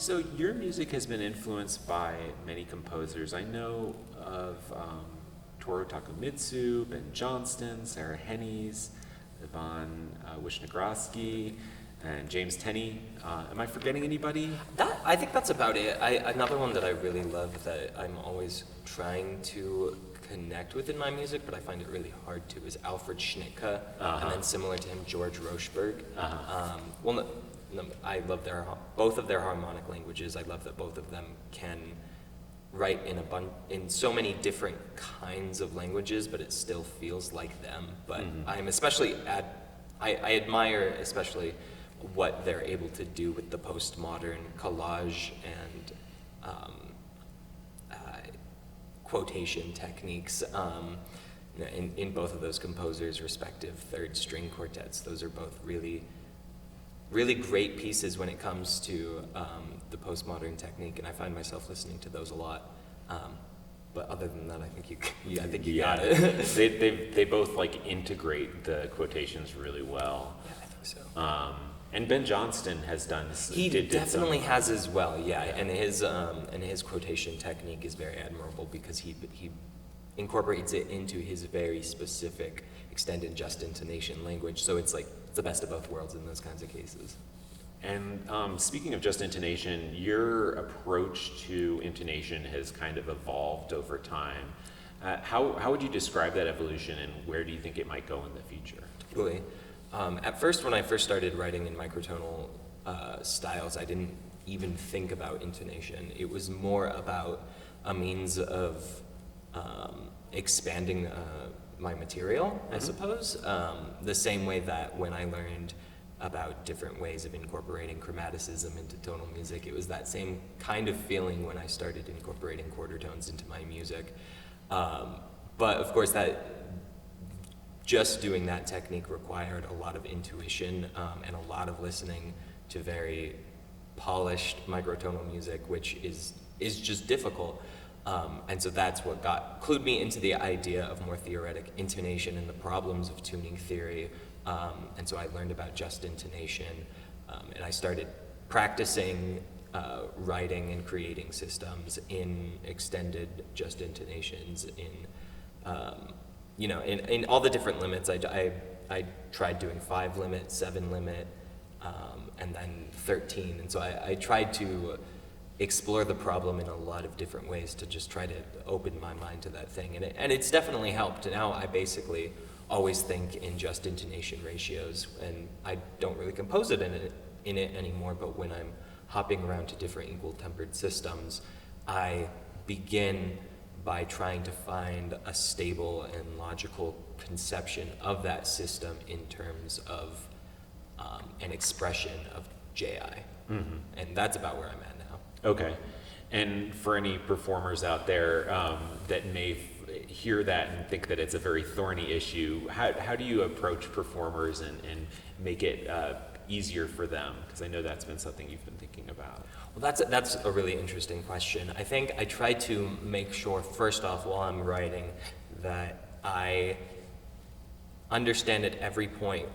So your music has been influenced by many composers. I know of Toru Takemitsu, Ben Johnston, Sarah Hennies, Ivan Wisniewski, and James Tenney. Am I forgetting anybody? I think that's about it. Another one that I really love that I'm always trying to connect with in my music, but I find it really hard to, is Alfred Schnittke, and then similar to him, George Rochberg. I love both of their harmonic languages. I love that both of them can write in so many different kinds of languages, but it still feels like them. But I'm especially I admire especially what they're able to do with the postmodern collage and quotation techniques in both of those composers' respective third string quartets. Those are both really, really great pieces when it comes to the postmodern technique, and I find myself listening to those a lot. But other than that, I think you got it. they both like integrate the quotations really well. Yeah, I think so. And Ben Johnston has done. He definitely has as well. Yeah, and his quotation technique is very admirable because he incorporates it into his very specific extended just intonation language. So it's like the best of both worlds in those kinds of cases. And speaking of just intonation, your approach to intonation has kind of evolved over time. How would you describe that evolution, and where do you think it might go in the future? Totally. At first, when I first started writing in microtonal styles, I didn't even think about intonation. It was more about a means of expanding my material, I suppose. The same way that when I learned about different ways of incorporating chromaticism into tonal music, it was that same kind of feeling when I started incorporating quarter tones into my music. But of course, just doing that technique required a lot of intuition and a lot of listening to very polished microtonal music, which is just difficult. And so that's what clued me into the idea of more theoretic intonation and the problems of tuning theory. And so I learned about just intonation, and I started practicing writing and creating systems in extended just intonations in all the different limits. I tried doing 5 limit, 7 limit, and then 13. And so I tried to explore the problem in a lot of different ways to just try to open my mind to that thing. And it's definitely helped. Now I basically always think in just intonation ratios, and I don't really compose it in it anymore, but when I'm hopping around to different equal tempered systems, I begin by trying to find a stable and logical conception of that system in terms of an expression of JI. And that's about where I'm at now. Okay. And for any performers out there that may hear that and think that it's a very thorny issue, how do you approach performers and make it easier for them? Because I know that's been something you've been thinking about. Well, that's a really interesting question. I think I try to make sure, first off, while I'm writing, that I understand at every point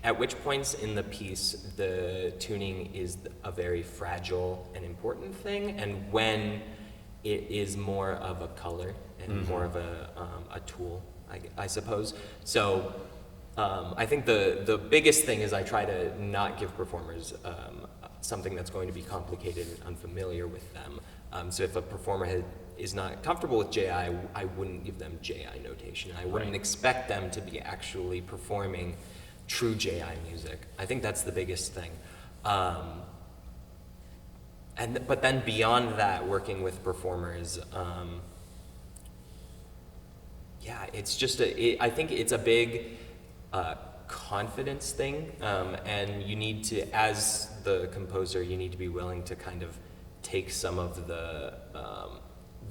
at which points in the piece the tuning is a very fragile and important thing, and when it is more of a color and more of a tool, I suppose. So I think the biggest thing is I try to not give performers something that's going to be complicated and unfamiliar with them. So if a performer is not comfortable with JI, I wouldn't give them JI notation. I wouldn't expect them to be actually performing true JI music. I think that's the biggest thing. But then beyond that, working with performers, it's just I think it's a big confidence thing, and you need to, as the composer, you need to be willing to kind of take some of the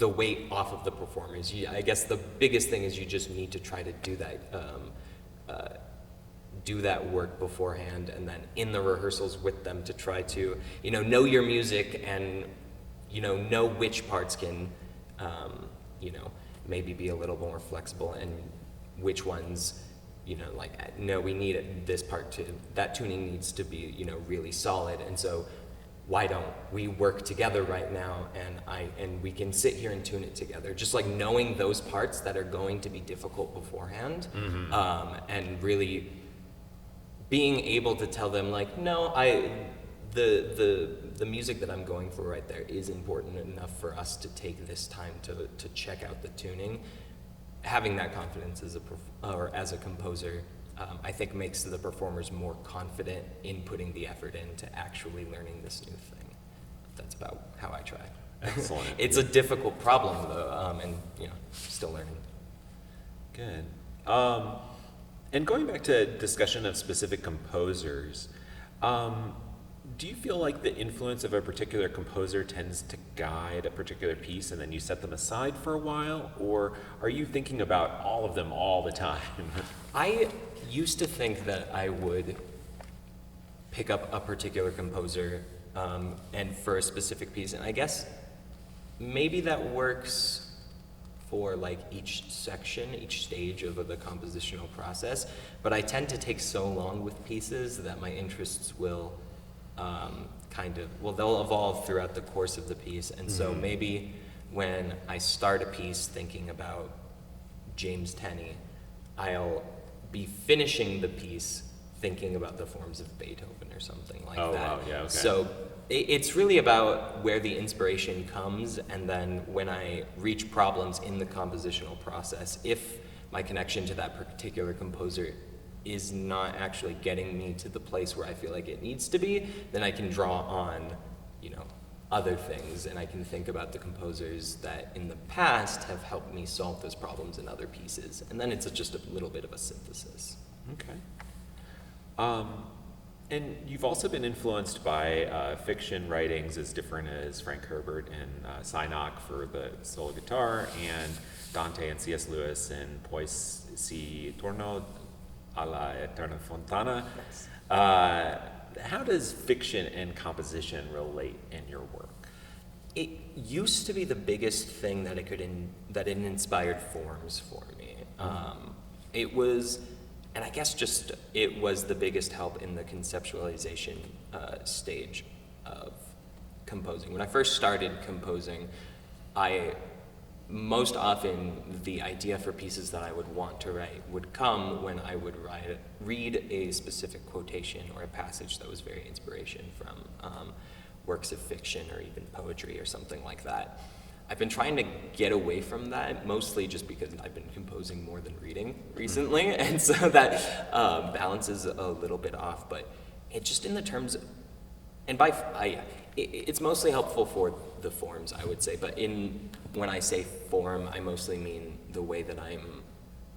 weight off of the performers. I guess the biggest thing is you just need to try to do that work beforehand, and then in the rehearsals with them to try to know your music and know which parts can maybe be a little more flexible, and which ones no, we need this part that tuning needs to be really solid. And so why don't we work together right now, and we can sit here and tune it together. Just like knowing those parts that are going to be difficult beforehand, and really being able to tell them like, no, the music that I'm going for right there is important enough for us to take this time to check out the tuning. Having that confidence as a composer, I think makes the performers more confident in putting the effort into actually learning this new thing. That's about how I try. Excellent. It's a difficult problem though, and still learning. Good. And going back to discussion of specific composers, do you feel like the influence of a particular composer tends to guide a particular piece and then you set them aside for a while? Or are you thinking about all of them all the time? I used to think that I would pick up a particular composer and for a specific piece, and I guess maybe that works for like each section, each stage of the compositional process, but I tend to take so long with pieces that my interests will they'll evolve throughout the course of the piece. And so maybe when I start a piece thinking about James Tenney, I'll be finishing the piece thinking about the forms of Beethoven or something like that. Oh, wow, yeah, okay. So it's really about where the inspiration comes, and then when I reach problems in the compositional process, if my connection to that particular composer is not actually getting me to the place where I feel like it needs to be, then I can draw on, other things, and I can think about the composers that in the past have helped me solve those problems in other pieces, and then it's just a little bit of a synthesis. Okay. And you've also been influenced by fiction writings as different as Frank Herbert and Sinach for the solo guitar, and Dante and C.S. Lewis in Poi si torno alla eterna fontana. How does fiction and composition relate in your work? It used to be the biggest thing that it inspired forms for me. It was, and I guess just it was the biggest help in the conceptualization stage of composing. When I first started composing, most often the idea for pieces that I would want to write would come when I would read a specific quotation or a passage that was very inspiration from works of fiction or even poetry or something like that. I've been trying to get away from that, mostly just because I've been composing more than reading recently, and so that balances a little bit off, but it just in the terms, it's mostly helpful for the forms, I would say, but when I say form, I mostly mean the way that I'm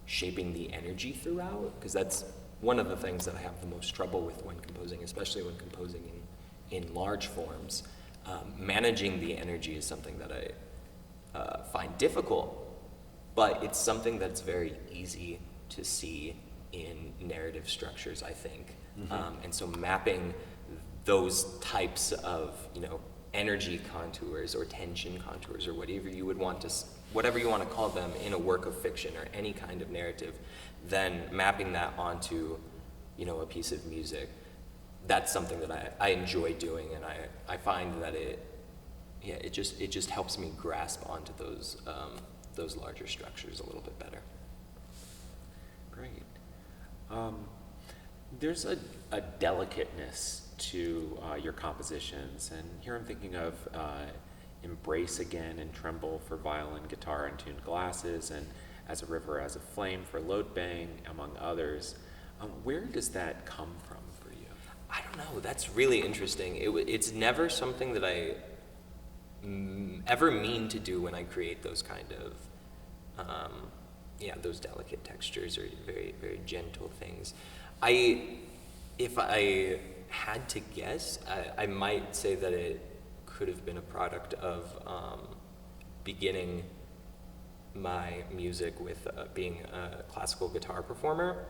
shaping the energy throughout, because that's one of the things that I have the most trouble with when composing, especially when composing in large forms. Managing the energy is something that I find difficult, but it's something that's very easy to see in narrative structures, I think. And so mapping those types of, energy contours or tension contours or whatever you want to call them in a work of fiction or any kind of narrative, then mapping that onto, a piece of music, that's something that I enjoy doing, and I find that it just helps me grasp onto those larger structures a little bit better. Great. There's a delicateness to your compositions, and here I'm thinking of Embrace Again and Tremble for violin, guitar, and tuned glasses, and As a River, As a Flame for Load Bang, among others. Where does that come from for you? I don't know. That's really interesting. It's never something that I ever mean to do when I create those kind of, those delicate textures or very, very gentle things. If I had to guess, I might say that it could have been a product of beginning my music with being a classical guitar performer.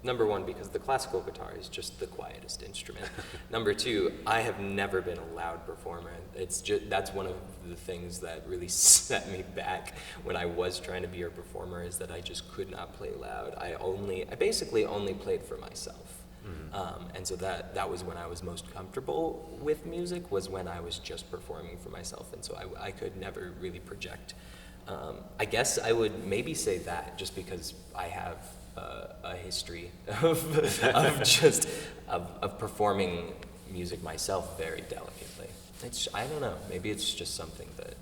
Number one, because the classical guitar is just the quietest instrument. Number two, I have never been a loud performer. That's one of the things that really set me back when I was trying to be a performer, is that I just could not play loud. I basically only played for myself. And so that was when I was most comfortable with music, was when I was just performing for myself. And so I could never really project. I guess I would maybe say that just because I have a history of performing music myself very delicately. I don't know, maybe it's just something that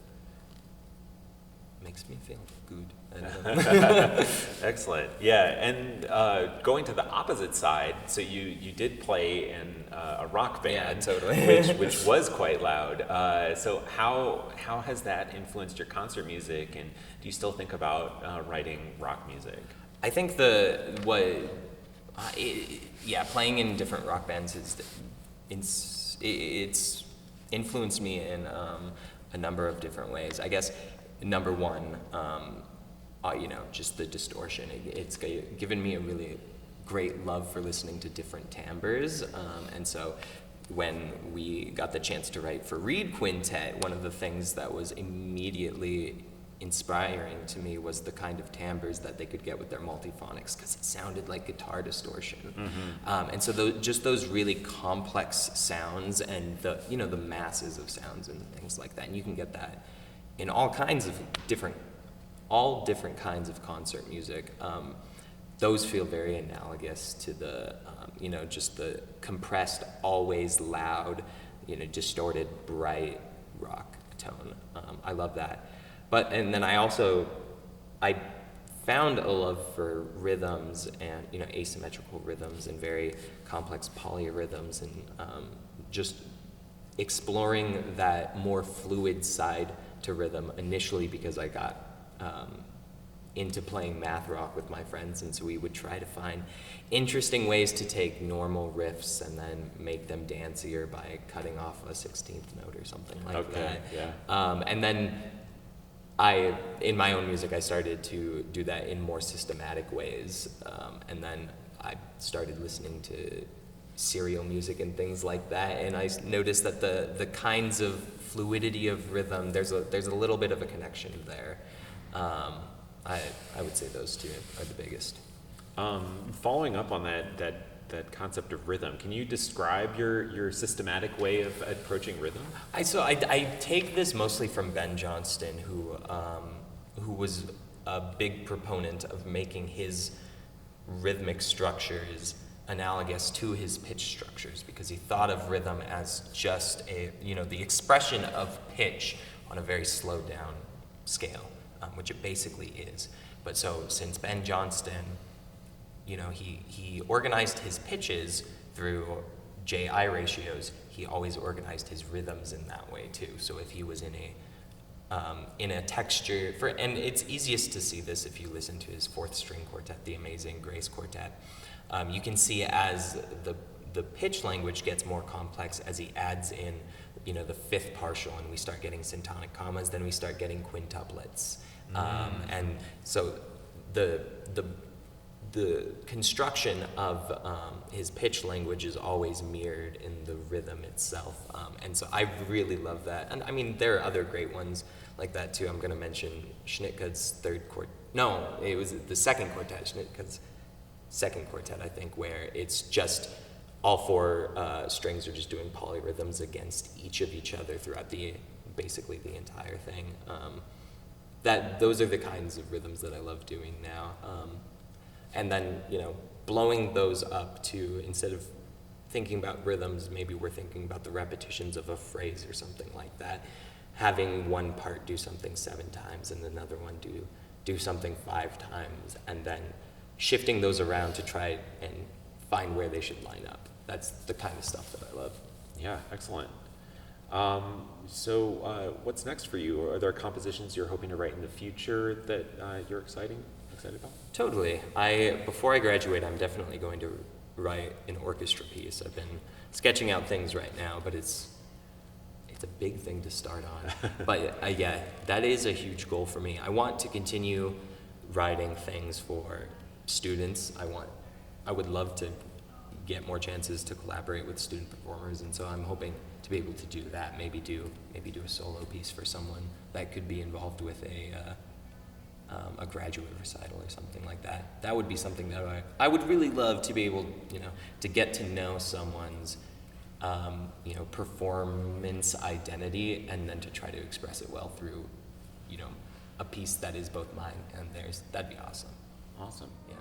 makes me feel good. I don't know. Excellent. Yeah, and going to the opposite side, so you did play in a rock band, Yeah, totally. which was quite loud. So how has that influenced your concert music, and do you still think about writing rock music? I think playing in different rock bands it's influenced me in a number of different ways. I guess number one, just the distortion. It's given me a really great love for listening to different timbres, and so when we got the chance to write for Reed Quintet, one of the things that was immediately inspiring to me was the kind of timbres that they could get with their multiphonics, because it sounded like guitar distortion. And so just those really complex sounds and the masses of sounds and things like that, and you can get that in all different kinds of concert music. Those feel very analogous to the just the compressed, always loud, distorted, bright rock tone. I love that. And then I found a love for rhythms and, asymmetrical rhythms and very complex polyrhythms, and just exploring that more fluid side to rhythm initially because I got into playing math rock with my friends, and so we would try to find interesting ways to take normal riffs and then make them dancier by cutting off a 16th note or something like that. Yeah. And then in my own music, I started to do that in more systematic ways, and then I started listening to serial music and things like that, and I noticed that the kinds of fluidity of rhythm, there's a little bit of a connection there. I would say those two are the biggest. Following up on that concept of rhythm, can you describe your systematic way of approaching rhythm? I take this mostly from Ben Johnston, who was a big proponent of making his rhythmic structures analogous to his pitch structures, because he thought of rhythm as just the expression of pitch on a very slowed down scale, which it basically is. But so since Ben Johnston, he organized his pitches through J-I ratios, he always organized his rhythms in that way too. So if he was in a texture, and it's easiest to see this if you listen to his fourth string quartet, the Amazing Grace Quartet. You can see as the pitch language gets more complex as he adds in, the fifth partial, and we start getting syntonic commas, then we start getting quintuplets. And so the construction of his pitch language is always mirrored in the rhythm itself. And so I really love that. And I mean, there are other great ones like that too. I'm going to mention Schnittke's it was the second quartet, Schnittke's second quartet, I think, where it's just all four strings are just doing polyrhythms against each of each other throughout basically the entire thing. Those are the kinds of rhythms that I love doing now. And then, blowing those up to, instead of thinking about rhythms, maybe we're thinking about the repetitions of a phrase or something like that. Having one part do something 7 times and another one do something 5 times, and then shifting those around to try and find where they should line up. That's the kind of stuff that I love. Yeah, excellent. So what's next for you? Are there compositions you're hoping to write in the future that you're excited about? Totally. Before I graduate, I'm definitely going to write an orchestra piece. I've been sketching out things right now, but it's a big thing to start on. But that is a huge goal for me. I want to continue writing things for students. I would love to get more chances to collaborate with student performers, and so I'm hoping to be able to do that. Maybe do a solo piece for someone that could be involved with a graduate recital or something like that. That would be something that I would really love to be able, to get to know someone's, performance identity, and then to try to express it well through, a piece that is both mine and theirs. That'd be awesome. Awesome. Yeah.